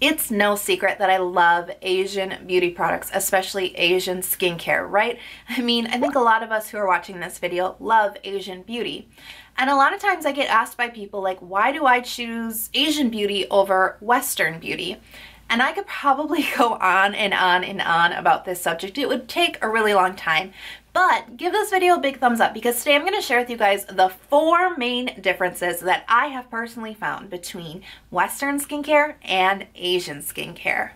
It's no secret that I love Asian beauty products, especially Asian skincare, right? I mean, I think a lot of us who are watching this video love Asian beauty. And a lot of times I get asked by people like, why do I choose Asian beauty over Western beauty? And I could probably go on and on and on about this subject. It would take a really long time. But give this video a big thumbs up because today I'm going to share with you guys the 4 main differences that I have personally found between Western skincare and Asian skincare.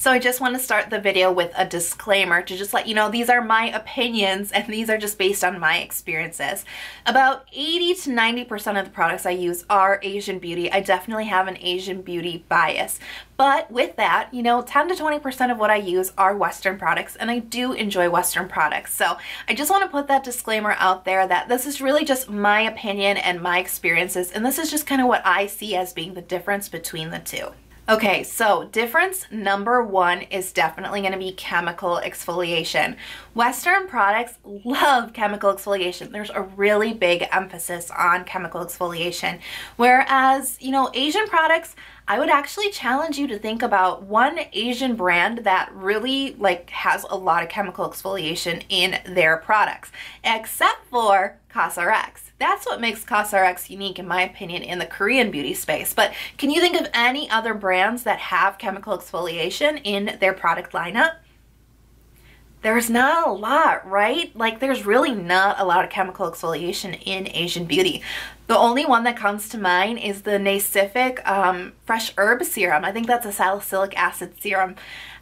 So I just want to start the video with a disclaimer to just let you know these are my opinions and these are just based on my experiences. About 80 to 90% of the products I use are Asian beauty. I definitely have an Asian beauty bias. But with that, 10 to 20% of what I use are Western products, and I do enjoy Western products. So I just want to put that disclaimer out there that this is really just my opinion and my experiences, and this is just kind of what I see as being the difference between the two. Okay, so difference number 1 is definitely going to be chemical exfoliation. Western products love chemical exfoliation. There's a really big emphasis on chemical exfoliation. Whereas, Asian products, I would actually challenge you to think about one Asian brand that really has a lot of chemical exfoliation in their products, except for COSRX. That's what makes COSRX unique, in my opinion, in the Korean beauty space. But can you think of any other brands that have chemical exfoliation in their product lineup? There's not a lot, right? There's really not a lot of chemical exfoliation in Asian beauty. The only one that comes to mind is the Nacific Fresh Herb Serum. I think that's a salicylic acid serum.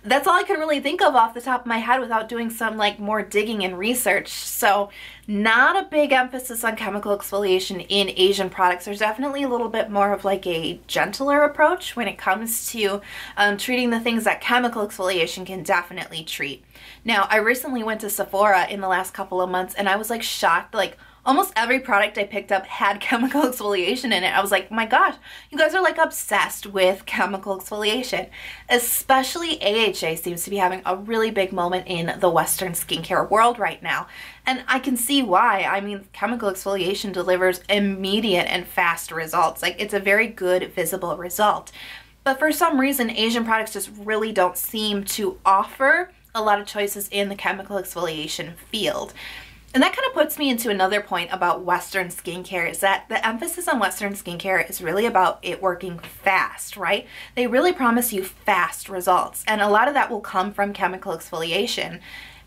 That's all I can really think of off the top of my head without doing some more digging and research. So not a big emphasis on chemical exfoliation in Asian products. There's definitely a little bit more of a gentler approach when it comes to treating the things that chemical exfoliation can definitely treat. Now, I recently went to Sephora in the last couple of months and I was shocked. Almost every product I picked up had chemical exfoliation in it. I was like, my gosh, you guys are obsessed with chemical exfoliation. Especially AHA seems to be having a really big moment in the Western skincare world right now. And I can see why. I mean, chemical exfoliation delivers immediate and fast results. It's a very good visible result. But for some reason, Asian products just really don't seem to offer a lot of choices in the chemical exfoliation field. And that kind of puts me into another point about Western skincare, is that the emphasis on Western skincare is really about it working fast, right? They really promise you fast results, and a lot of that will come from chemical exfoliation.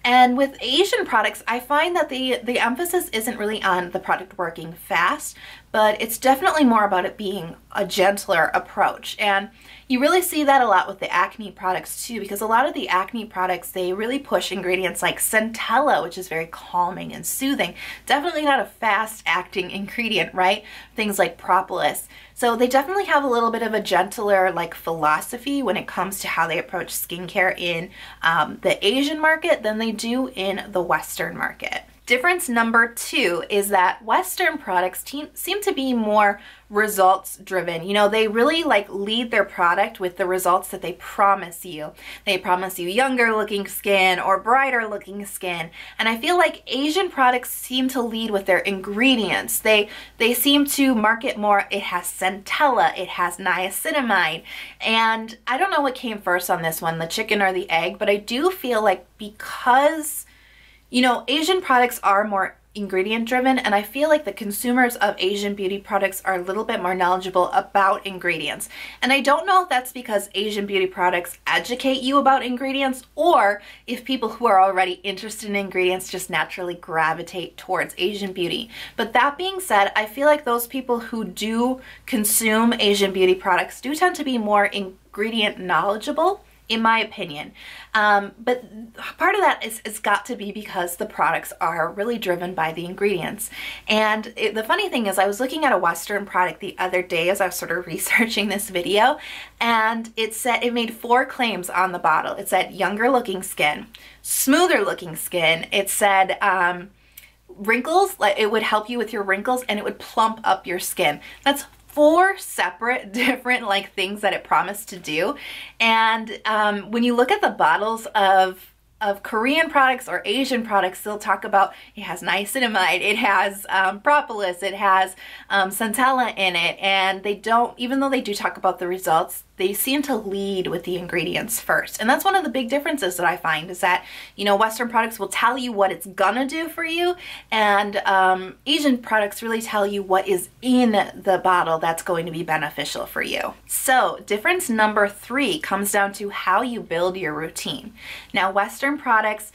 And with Asian products, I find that the emphasis isn't really on the product working fast, but it's definitely more about it being a gentler approach. And you really see that a lot with the acne products too, because a lot of the acne products, they really push ingredients like centella, which is very calming and soothing. Definitely not a fast acting ingredient, right? Things like propolis. So they definitely have a little bit of a gentler philosophy when it comes to how they approach skincare in the Asian market than they do in the Western market. Difference number 2 is that Western products seem to be more results driven. They really lead their product with the results that they promise you. They promise you younger looking skin or brighter looking skin. And I feel like Asian products seem to lead with their ingredients. They seem to market more, it has centella, it has niacinamide. And I don't know what came first on this one, the chicken or the egg, but I do feel because Asian products are more ingredient driven, and I feel like the consumers of Asian beauty products are a little bit more knowledgeable about ingredients. And I don't know if that's because Asian beauty products educate you about ingredients, or if people who are already interested in ingredients just naturally gravitate towards Asian beauty. But that being said, I feel like those people who do consume Asian beauty products do tend to be more ingredient knowledgeable, in my opinion. But part of that is got to be because the products are really driven by the ingredients. And the funny thing is, I was looking at a Western product the other day as I was sort of researching this video, and it made 4 claims on the bottle. It said younger looking skin, smoother looking skin. It said wrinkles, it would help you with your wrinkles, and it would plump up your skin. That's 4 separate different things that it promised to do. And when you look at the bottles of of Korean products or Asian products, they'll talk about it has niacinamide, it has propolis, it has centella in it, and they don't, even though they do talk about the results, they seem to lead with the ingredients first. And that's one of the big differences that I find is that, you know, Western products will tell you what it's gonna do for you, and Asian products really tell you what is in the bottle that's going to be beneficial for you. So difference number 3 comes down to how you build your routine. Now, Western products,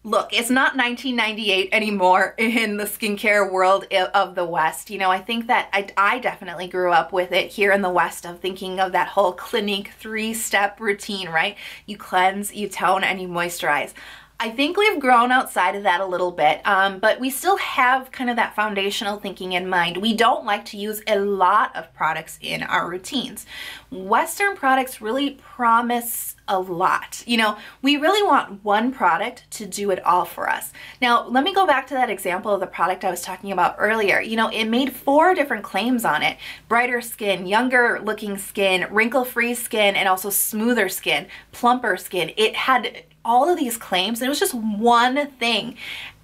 look, it's not 1998 anymore in the skincare world of the West. You know, I think that I definitely grew up with it here in the West of thinking of that whole Clinique 3-step routine, right? You cleanse, you tone, and you moisturize. I think we've grown outside of that a little bit, but we still have kind of that foundational thinking in mind. We don't like to use a lot of products in our routines. Western products really promise a lot. You know, we really want one product to do it all for us. Now, let me go back to that example of the product I was talking about earlier. You know, it made 4 different claims on it: brighter skin, younger looking skin, wrinkle-free skin, and also smoother skin, plumper skin. It had all of these claims, and it was just one thing.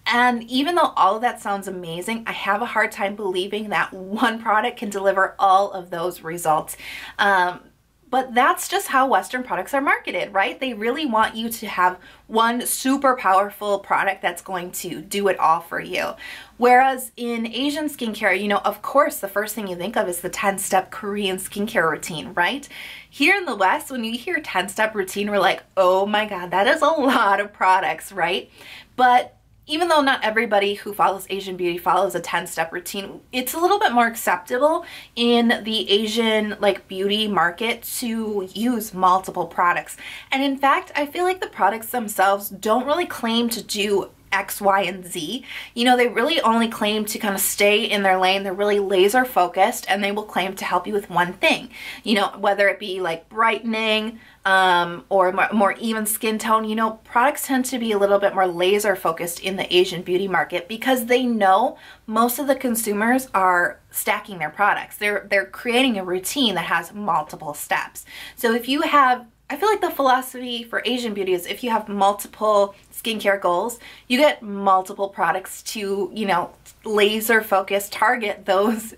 And even though all of that sounds amazing, I have a hard time believing that one product can deliver all of those results. But that's just how Western products are marketed, right? They really want you to have one super powerful product that's going to do it all for you. Whereas in Asian skincare, you know, of course, the first thing you think of is the 10-step Korean skincare routine, right? Here in the West, when you hear 10-step routine, we're like, oh my God, that is a lot of products, right? But even though not everybody who follows Asian beauty follows a 10-step routine, it's a little bit more acceptable in the Asian like beauty market to use multiple products. And in fact, I feel like the products themselves don't really claim to do X, Y, and Z. You know, they really only claim to kind of stay in their lane. They're really laser focused, and they will claim to help you with one thing. You know, whether it be like brightening, or more even skin tone. You know, products tend to be a little bit more laser focused in the Asian beauty market because they know most of the consumers are stacking their products. They're creating a routine that has multiple steps. So if you have, I feel like the philosophy for Asian beauty is if you have multiple skincare goals, you get multiple products to, you know, laser focus target those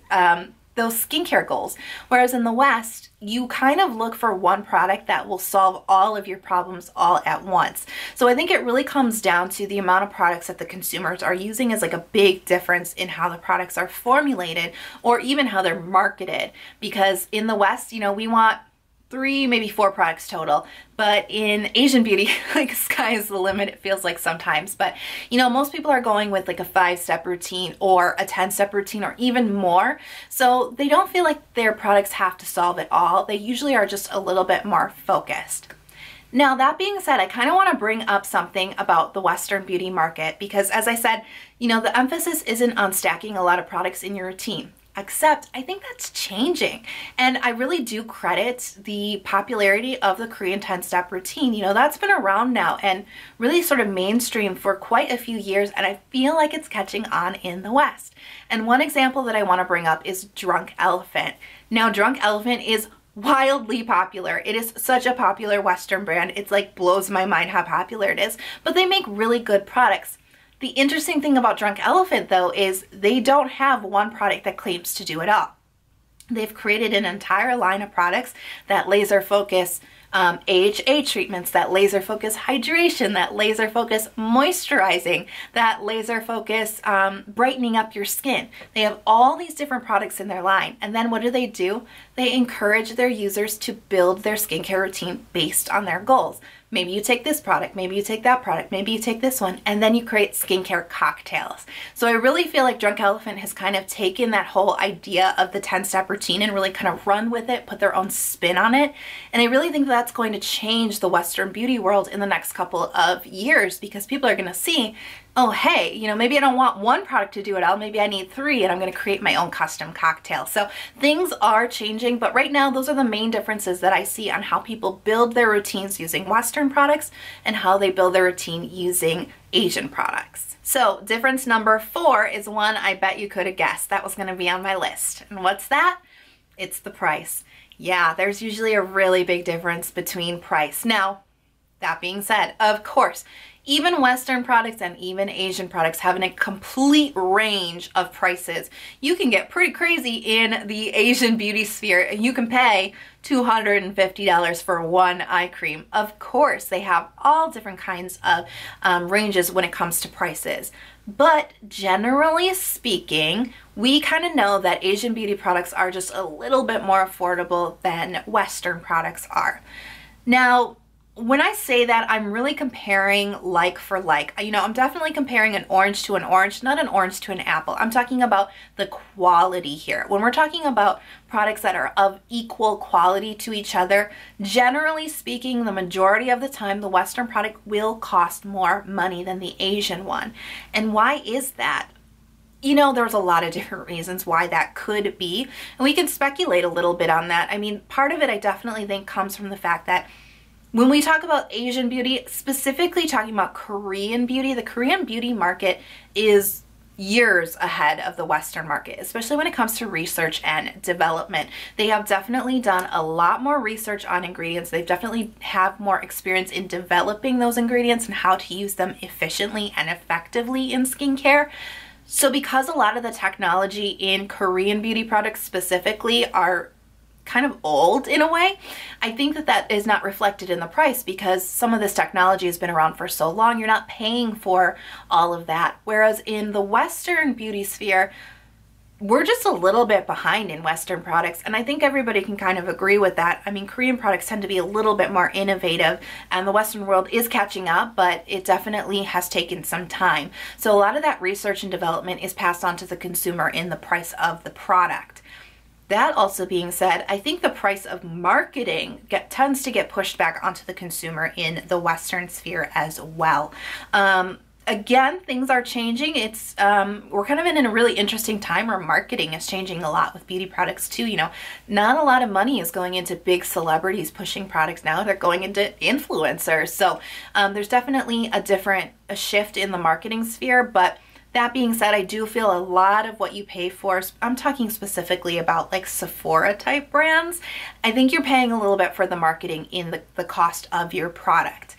skincare goals. Whereas in the West, you kind of look for one product that will solve all of your problems all at once. So I think it really comes down to the amount of products that the consumers are using is like a big difference in how the products are formulated or even how they're marketed. Because in the West, you know, we want 3, maybe 4 products total. But in Asian beauty, like sky is the limit, it feels like sometimes. But, you know, most people are going with like a 5-step routine or a 10-step routine or even more. So they don't feel like their products have to solve it all. They usually are just a little bit more focused. Now, that being said, I kind of want to bring up something about the Western beauty market because, as I said, you know, the emphasis isn't on stacking a lot of products in your routine. Except I think that's changing. And I really do credit the popularity of the Korean 10-step routine. You know, that's been around now and really sort of mainstream for quite a few years, and I feel like it's catching on in the West. And one example that I want to bring up is Drunk Elephant. Now, Drunk Elephant is wildly popular. It is such a popular Western brand. It's like blows my mind how popular it is, but they make really good products. The interesting thing about Drunk Elephant, though, is they don't have one product that claims to do it all. They've created an entire line of products that laser focus AHA treatments, that laser focus hydration, that laser focus moisturizing, that laser focus brightening up your skin. They have all these different products in their line. And then what do? They encourage their users to build their skincare routine based on their goals. Maybe you take this product, maybe you take that product, maybe you take this one, and then you create skincare cocktails. So I really feel like Drunk Elephant has kind of taken that whole idea of the 10-step routine and really kind of run with it, put their own spin on it. And I really think that's going to change the Western beauty world in the next couple of years because people are going to see, oh, hey, you know, maybe I don't want one product to do it all. Maybe I need 3 and I'm going to create my own custom cocktail. So things are changing, but right now those are the main differences that I see on how people build their routines using Western products and how they build their routine using Asian products. So difference number 4 is one I bet you could have guessed that was going to be on my list. And what's that? It's the price. Yeah, there's usually a really big difference between price. Now, that being said, of course, Even Western products and even Asian products have a complete range of prices. You can get pretty crazy in the Asian beauty sphere, and you can pay $250 for one eye cream. Of course, they have all different kinds of ranges when it comes to prices. But generally speaking, we kind of know that Asian beauty products are just a little bit more affordable than Western products are. Now, when I say that, I'm really comparing like for like. You know, I'm definitely comparing an orange to an orange, not an orange to an apple. I'm talking about the quality here. When we're talking about products that are of equal quality to each other, generally speaking, the majority of the time, the Western product will cost more money than the Asian one. And why is that? You know, there's a lot of different reasons why that could be, and we can speculate a little bit on that. I mean, part of it I definitely think comes from the fact that when we talk about Asian beauty, specifically talking about Korean beauty, the Korean beauty market is years ahead of the Western market, especially when it comes to research and development. They have definitely done a lot more research on ingredients. They've definitely have more experience in developing those ingredients and how to use them efficiently and effectively in skincare. So because a lot of the technology in Korean beauty products specifically are kind of old in a way, I think that that is not reflected in the price because some of this technology has been around for so long, you're not paying for all of that. Whereas in the Western beauty sphere, we're just a little bit behind in Western products, and I think everybody can kind of agree with that. I mean, Korean products tend to be a little bit more innovative, and the Western world is catching up, but it definitely has taken some time. So a lot of that research and development is passed on to the consumer in the price of the product. That also being said, I think the price of marketing tends to get pushed back onto the consumer in the Western sphere as well. Again, things are changing. It's we're kind of in a really interesting time where marketing is changing a lot with beauty products too. You know, not a lot of money is going into big celebrities pushing products now. They're going into influencers. So there's definitely a shift in the marketing sphere, but that being said, I do feel a lot of what you pay for, I'm talking specifically about like Sephora type brands, I think you're paying a little bit for the marketing in the cost of your product.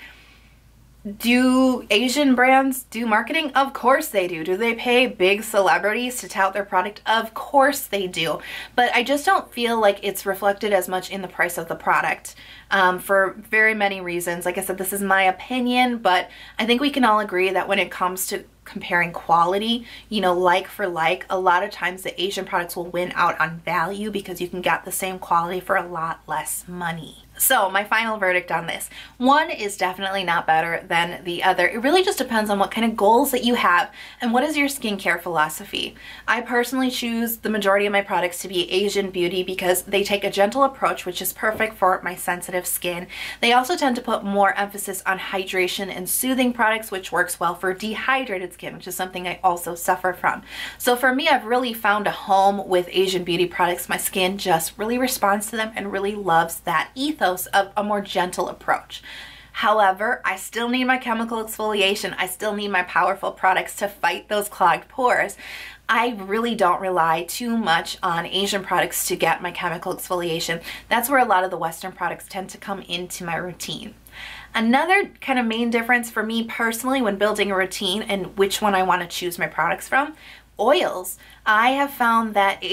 Do Asian brands do marketing? Of course they do. Do they pay big celebrities to tout their product? Of course they do. But I just don't feel like it's reflected as much in the price of the product for very many reasons. Like I said, this is my opinion, but I think we can all agree that when it comes to comparing quality, you know, like for like, a lot of times the Asian products will win out on value because you can get the same quality for a lot less money. So my final verdict on this, one is definitely not better than the other. It really just depends on what kind of goals that you have and what is your skincare philosophy. I personally choose the majority of my products to be Asian beauty because they take a gentle approach, which is perfect for my sensitive skin. They also tend to put more emphasis on hydration and soothing products, which works well for dehydrated skin, which is something I also suffer from. So for me, I've really found a home with Asian beauty products. My skin just really responds to them and really loves that ethos of a more gentle approach. However, I still need my chemical exfoliation. I still need my powerful products to fight those clogged pores. I really don't rely too much on Asian products to get my chemical exfoliation. That's where a lot of the Western products tend to come into my routine. Another kind of main difference for me personally when building a routine and which one I want to choose my products from, oils. I have found that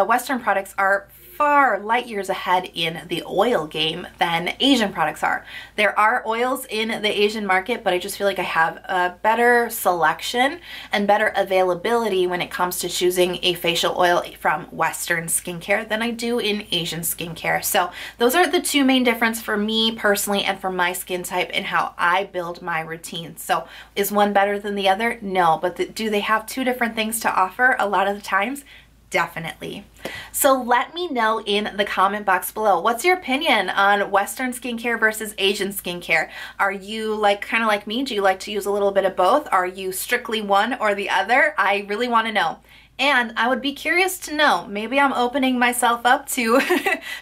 Western products are far light years ahead in the oil game than Asian products are. There are oils in the Asian market, but I just feel like I have a better selection and better availability when it comes to choosing a facial oil from Western skincare than I do in Asian skincare. So those are the two main differences for me personally and for my skin type and how I build my routine. So is one better than the other? No, but do they have two different things to offer a lot of the times? Definitely. So let me know in the comment box below, what's your opinion on Western skincare versus Asian skincare? Are you kind of like me? Do you like to use a little bit of both? Are you strictly one or the other? I really want to know. And I would be curious to know, maybe I'm opening myself up to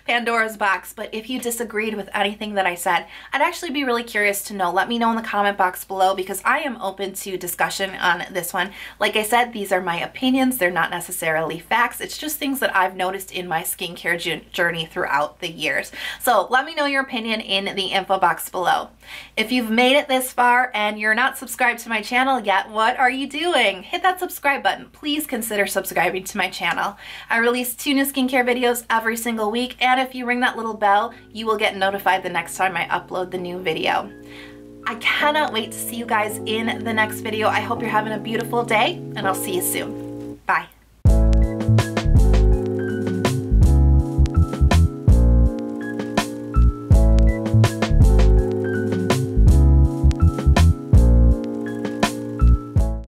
Pandora's box, but if you disagreed with anything that I said, I'd actually be really curious to know. Let me know in the comment box below, because I am open to discussion on this one. Like I said, these are my opinions. They're not necessarily facts. It's just things that I've noticed in my skincare journey throughout the years. So let me know your opinion in the info box below. If you've made it this far and you're not subscribed to my channel yet, what are you doing? Hit that subscribe button. Please consider subscribing to my channel. I release 2 new skincare videos every single week, and if you ring that little bell, you will get notified the next time I upload the new video. I cannot wait to see you guys in the next video. I hope you're having a beautiful day, and I'll see you soon. Bye.